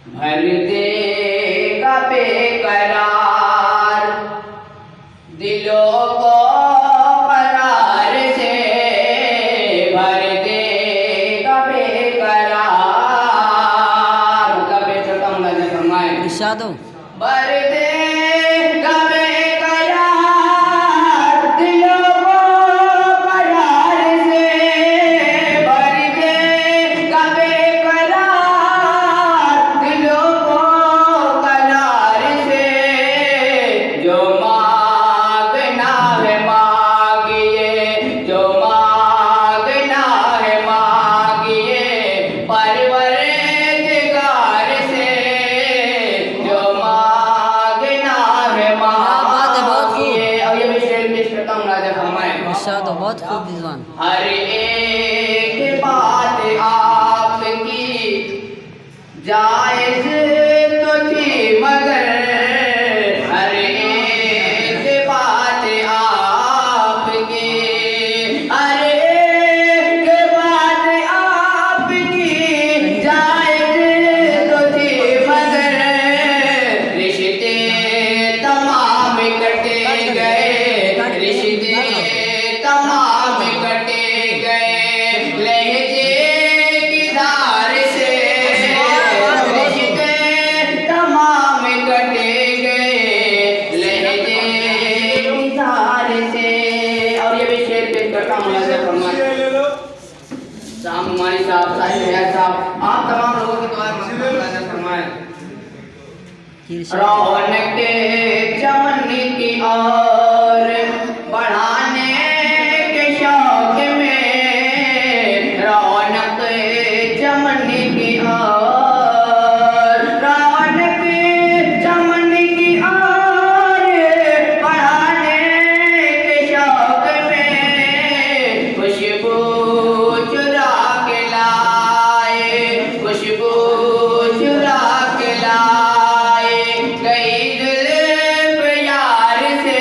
भर देगा बेकरार दिलों को करार से, भर देगा बेकरार। मतलब बेशक हम नजर फरमाए इरशाद हो। भर देगा बेकरार दिलों को करार से, भर देगा बेकरार दिलों को करार से। जो मांगना है मांगिए, जो मांगना है मांगिए परवरदिगार से। जो मांगना है मांगिए। और ये भी शेर पेश करता हूँ राजा फरमाए इरशाद हो, बहुत खूब रिजवान। हर एक बात आपकी जायज तो थी मगर, हर एक बात आपकी, हर एक बात आपकी जायज तो थी मगर, रिश्ते तमाम कटे गए, रिश्ते तमाम कटे गए लहजे की धार से। रिश्ते तमाम कटे गए लहजे की धार से। और ये भी शेर पेश करता हूँ नजर फरमाए शाम हमारी साहब साहिब है साहब, आप तमाम लोगों की दुआ नजर फरमाए। इरशाद। रौनक चमन की और बढ़ाने के शौक में, रौनक चमन की और, रौनक चमन की और बढ़ाने के शौक में, खुशबू चुरा के लाए, खुशबू चुरा के लाए कई जुल्फ यार से।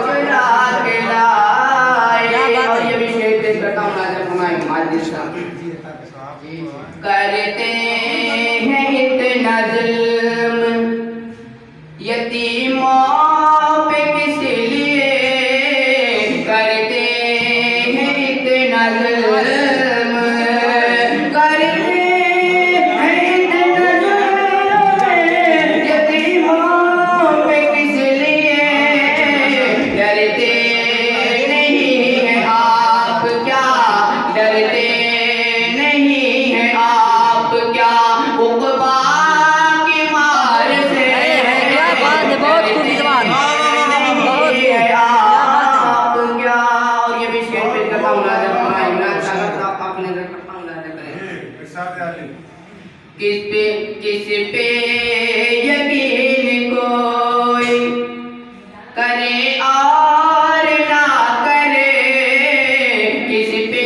चुरा के लाए। और ये भी शेर पेश करता हूँ राजा फरमाए माजिद साहब। करते हैं इतना जुल्म यतीमों पे किस लिए, करते हैं इतना जुल्म, करते हैं इतना जुल्म यतीमों पे किस लिए, डरते नहीं हैं आप क्या, डरते नहीं हैं आप क्या उक़बा की मार से। क्या बात है, बहुत खूब रिजवान। बहुत खूब। आप क्या। और ये भी शेर पेश करता हूँ राजा फरमाए इमरान सागर साहब, आप नजर करता हूँ राजा करें किस पे यकीन कोई करे और ना करे, किस पे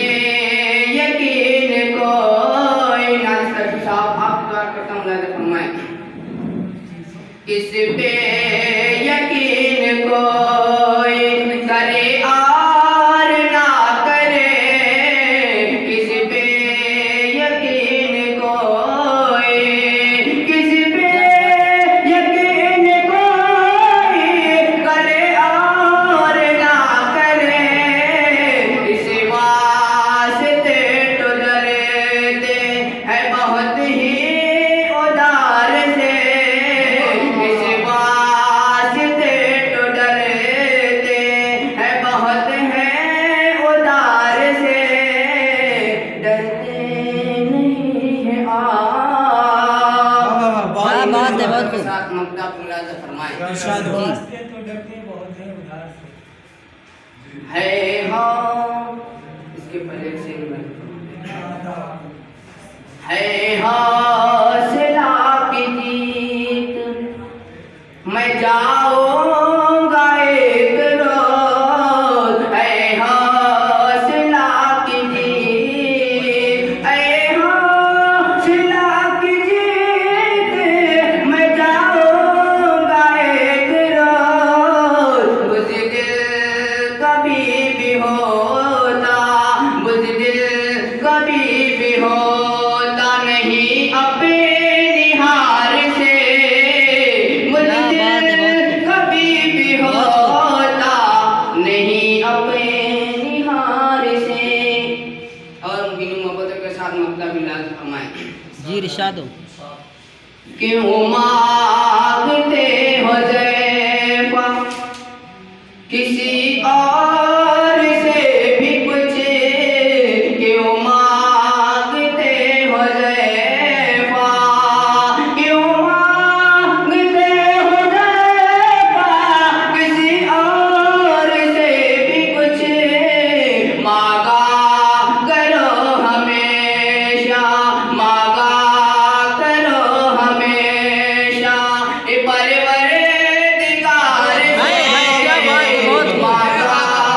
यकीन कोई ना। साहब आप दुआ करता हूँ राजा फरमाए किस पे यकीन कोई करे और ना करे, किस पे यकीन कोई, किस पे यकीन कोई करे और ना करे, इस वास्ते तो डरते है बहुत ही उदार से। इस वास्ते तो डरते है बहुत है उदार से, डरते नहीं है आप। क्या बात है, बहुत खूब। साथ ममता राजा फरमाए इरशाद हो। है हाँ इसके पहले से है हौसला की जीत, मैं जाऊंगा एक रोज। है हौसला की जीत, है हौसला की जीत, मैं जाऊंगा एक रोज। बुज़दिल कभी भी होता, बुज़दिल कभी भी होता नहीं जी इरशाद हो। क्यों मांगते हो ज़ैफ़ा किसी और से भी कुछ, क्यों मांगते हो ज़ैफ़ा, क्यों मांगते हो ज़ैफ़ा किसी और से भी कुछ, मांगा करो हमेशा, मांगा करो हमेशा ये परवरदिगार से, हाय, हाय, क्या बात है, बहुत खूब। मांगा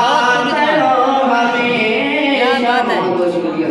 बहुत खूब, करो हमेशा। क्या बात है। बहुत बहुत शुक्रिया।